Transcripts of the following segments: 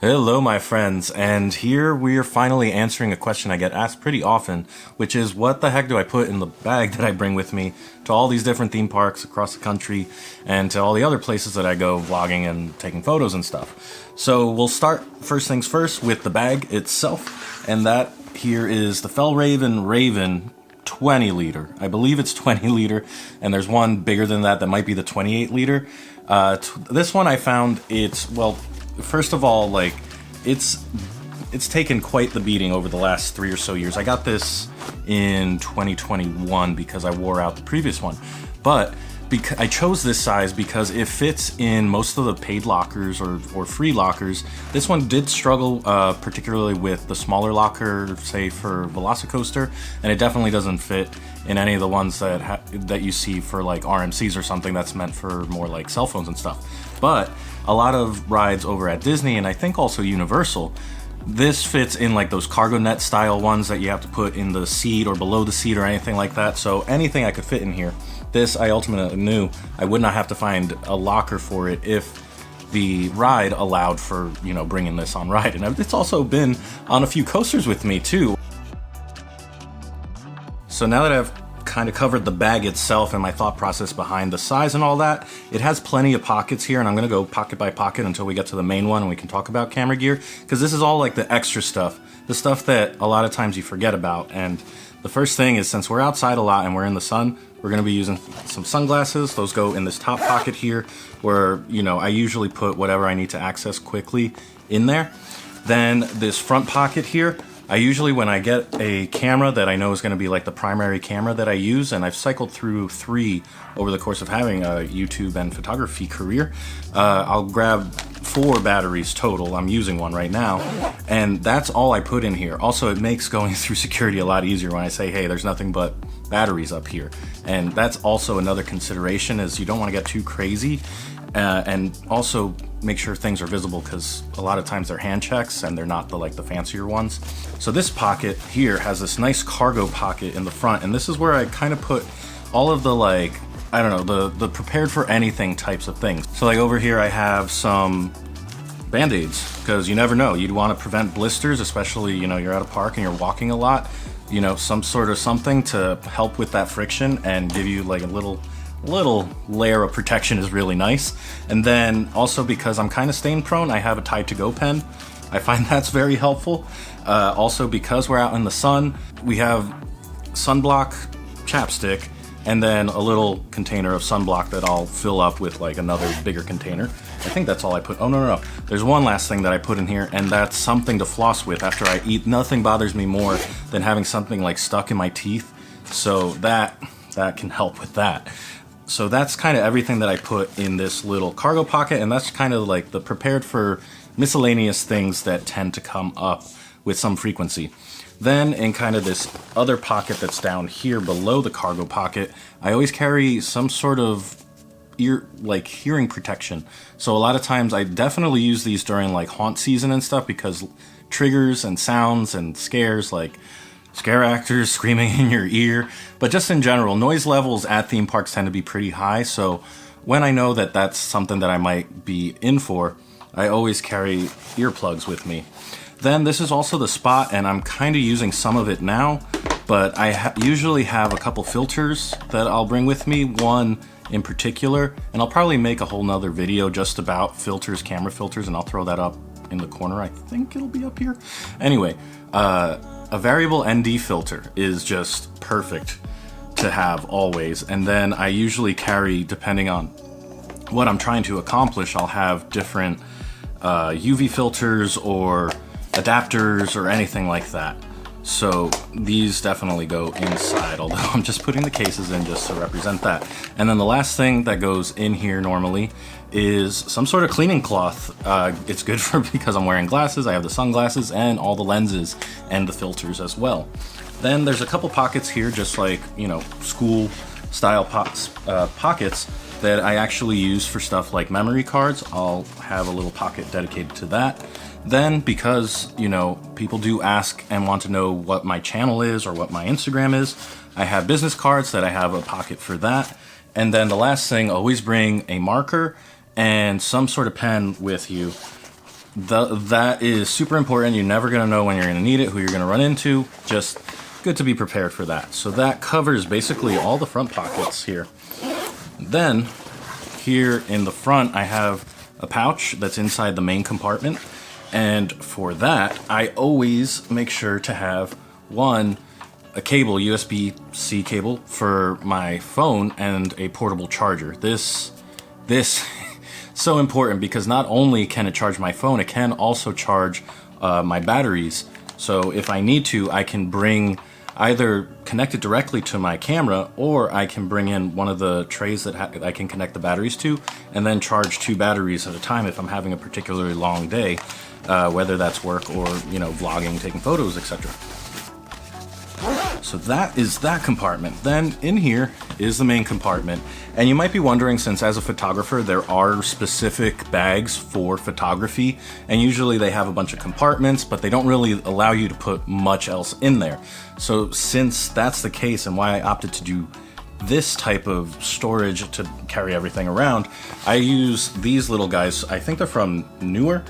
Hello, my friends, and here we are finally answering a question I get asked pretty often, which is what the heck do I put in the bag that I bring with me to all these different theme parks across the country and to all the other places that I go vlogging and taking photos and stuff. So we'll start first things first with the bag itself, and that here is the Fjallraven Raven 20 liter. I believe it's 20 liter, and there's one bigger than that might be the 28 liter. This one I found first of all, like, it's taken quite the beating over the last 3 or so years. I got this in 2021 because I wore out the previous one, but I chose this size because it fits in most of the paid lockers or free lockers. This one did struggle particularly with the smaller locker, say for Velocicoaster, and it definitely doesn't fit in any of the ones that you see for like RMCs or something that's meant for more like cell phones and stuff. But a lot of rides over at Disney, and I think also Universal, this fits in like those cargo net style ones that you have to put in the seat or below the seat or anything like that. So anything I could fit in here. This, I ultimately knew I would not have to find a locker for it if the ride allowed for, bringing this on ride. And it's also been on a few coasters with me too. So now that I've kind of covered the bag itself and my thought process behind the size and all that, it has plenty of pockets here, and I'm going to go pocket by pocket until we get to the main one and we can talk about camera gear, because this is all like the extra stuff, the stuff that a lot of times you forget about. And the first thing is, since we're outside a lot and we're in the sun, we're going to be using some sunglasses. Those go in this top pocket here where, I usually put whatever I need to access quickly in there. Then this front pocket here, I usually, when I get a camera that I know is going to be like the primary camera that I use, and I've cycled through 3 over the course of having a YouTube and photography career, I'll grab 4 batteries total. I'm using one right now, and that's all I put in here. Also, it makes going through security a lot easier when I say, hey, there's nothing but batteries up here. And that's also another consideration, is you don't want to get too crazy. And also make sure things are visible, because a lot of times they're hand checks and they're not the fancier ones. So this pocket here has this nice cargo pocket in the front, and this is where I kind of put all of the the prepared for anything types of things. So like over here I have some Band-Aids, because you never know, you'd want to prevent blisters, especially you're at a park and you're walking a lot. Some sort of something to help with that friction and give you like a little layer of protection is really nice. And then also, because I'm kind of stain prone, I have a Tide to Go pen. I find that's very helpful. Also, because we're out in the sun, we have Sunblock chapstick, and then a little container of sunblock that I'll fill up with like another bigger container. I think that's all I put. Oh, no. There's one last thing that I put in here, and that's something to floss with after I eat. Nothing bothers me more than having something like stuck in my teeth. So that can help with that. So that's kind of everything that I put in this little cargo pocket, and that's kind of like the prepared for miscellaneous things that tend to come up with some frequency. Then in kind of this other pocket that's down here below the cargo pocket, I always carry some sort of hearing protection. So a lot of times I definitely use these during like haunt season and stuff, because triggers and sounds and scares, like scare actors screaming in your ear, but just in general, noise levels at theme parks tend to be pretty high. So when I know that that's something that I might be in for, I always carry earplugs with me. Then this is also the spot, and I'm kind of using some of it now, but I usually have a couple filters that I'll bring with me, one in particular, and I'll probably make a whole nother video just about filters, camera filters, and I'll throw that up in the corner. I think it'll be up here. Anyway, a variable ND filter is just perfect to have always. And then I usually carry, depending on what I'm trying to accomplish, I'll have different UV filters or adapters or anything like that. So these definitely go inside, although I'm just putting the cases in just to represent that. And then the last thing that goes in here normally is some sort of cleaning cloth. It's good for, because I'm wearing glasses, I have the sunglasses and all the lenses and the filters as well. Then there's a couple pockets here, just like, school style pockets that I actually use for stuff like memory cards. I'll have a little pocket dedicated to that. Then, because, people do ask and want to know what my channel is or what my Instagram is, I have business cards that I have a pocket for that. And then the last thing, always bring a marker and some sort of pen with you. that is super important. You're never going to know when you're going to need it, who you're going to run into. Just good to be prepared for that. So that covers basically all the front pockets here. Then here in the front, I have a pouch that's inside the main compartment. And for that, I always make sure to have a cable, USB-C cable for my phone, and a portable charger. This so important because not only can it charge my phone, it can also charge my batteries. So if I need to, I can either connect it directly to my camera, or I can bring in one of the trays that I can connect the batteries to, and then charge 2 batteries at a time if I'm having a particularly long day, whether that's work or, vlogging, taking photos, etc. So that is that compartment. Then in here is the main compartment. And you might be wondering, since as a photographer, there are specific bags for photography, and usually they have a bunch of compartments, but they don't really allow you to put much else in there. So since that's the case, and why I opted to do this type of storage to carry everything around, I use these little guys. I think they're from Newer,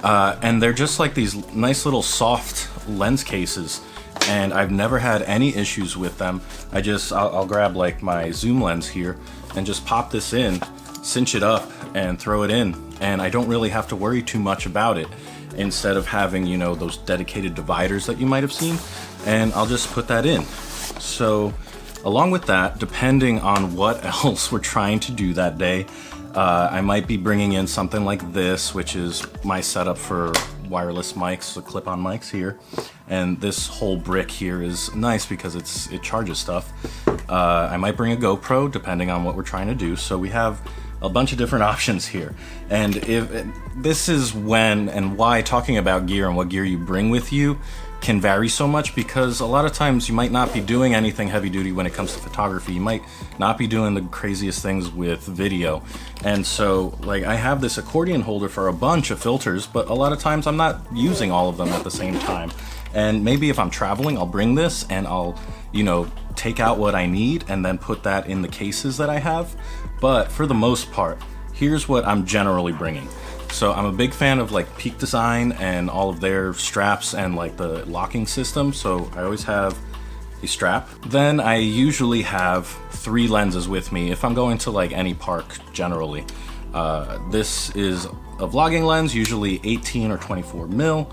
and they're just like these nice little soft lens cases. And I've never had any issues with them. I'll grab like my zoom lens here and just pop this in, cinch it up, and throw it in. And I don't really have to worry too much about it, instead of having, those dedicated dividers that you might have seen. And I'll just put that in. So along with that, depending on what else we're trying to do that day, I might be bringing in something like this, which is my setup for wireless mics, the clip-on mics here. And this whole brick here is nice because it charges stuff. I might bring a GoPro depending on what we're trying to do. So we have a bunch of different options here. And this is when and why talking about gear and what gear you bring with you can vary so much, because a lot of times you might not be doing anything heavy duty when it comes to photography. You might not be doing the craziest things with video. And so like I have this accordion holder for a bunch of filters, but a lot of times I'm not using all of them at the same time. And maybe if I'm traveling, I'll bring this and I'll, take out what I need and then put that in the cases that I have. But for the most part, here's what I'm generally bringing. So I'm a big fan of like Peak Design and all of their straps and like the locking system. So I always have a strap. Then I usually have 3 lenses with me if I'm going to like any park generally. This is a vlogging lens, usually 18 or 24 mil.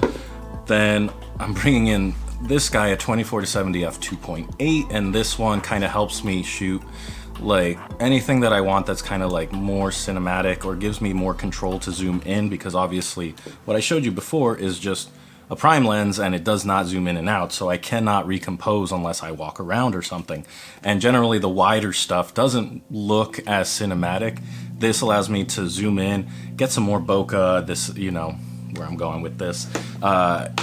Then I'm bringing in this guy, a 24 to 70 f 2.8, and this one kind of helps me shoot like anything that I want that's kind of like more cinematic or gives me more control to zoom in, because obviously what I showed you before is just a prime lens and it does not zoom in and out, so I cannot recompose unless I walk around or something. And generally the wider stuff doesn't look as cinematic. This allows me to zoom in, get some more bokeh, this, where I'm going with this.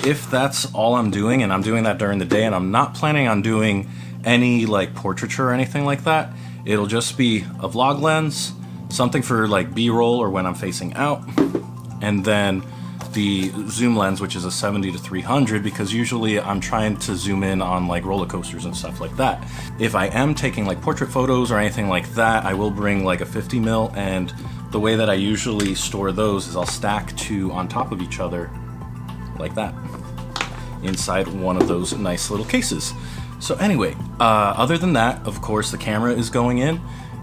If that's all I'm doing, and I'm doing that during the day, and I'm not planning on doing any like portraiture or anything like that, it'll just be a vlog lens, something for like B-roll or when I'm facing out, and then the zoom lens, which is a 70 to 300, because usually I'm trying to zoom in on like roller coasters and stuff like that. If I am taking like portrait photos or anything like that, I will bring like a 50 mil, and the way that I usually store those is I'll stack 2 on top of each other like that inside one of those nice little cases. So anyway, other than that, of course, the camera is going in,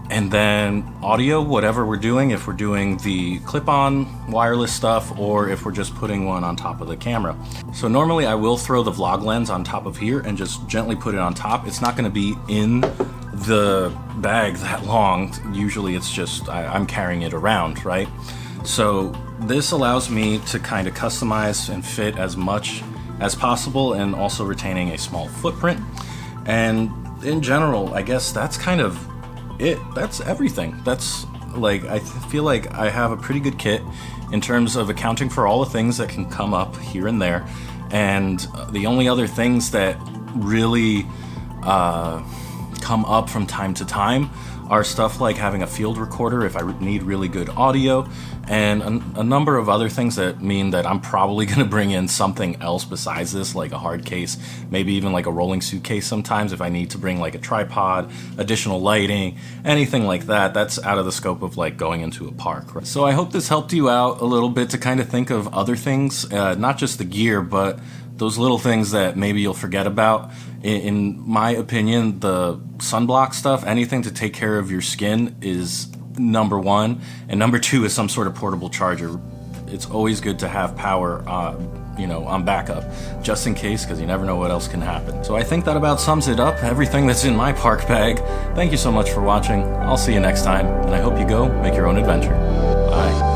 and then audio, whatever we're doing, if we're doing the clip-on wireless stuff or if we're just putting one on top of the camera. So normally I will throw the vlog lens on top of here and just gently put it on top. It's not going to be in the bag that long. Usually it's just I'm carrying it around, right? So this allows me to kind of customize and fit as much as possible, and also retaining a small footprint. And in general, I guess that's kind of it. That's everything. That's like, I feel like I have a pretty good kit in terms of accounting for all the things that can come up here and there. And the only other things that really come up from time to time are stuff like having a field recorder if I need really good audio, and a number of other things that mean that I'm probably going to bring in something else besides this, like a hard case, maybe even like a rolling suitcase sometimes if I need to bring like a tripod, additional lighting, anything like that. That's out of the scope of like going into a park. Right? So I hope this helped you out a little bit to kind of think of other things, not just the gear, but those little things that maybe you'll forget about. In my opinion, the sunblock stuff, anything to take care of your skin, is number one, and number two is some sort of portable charger. It's always good to have power on backup, just in case, because you never know what else can happen. So I think that about sums it up, everything that's in my park bag. Thank you so much for watching. I'll see you next time, and I hope you go make your own adventure. Bye.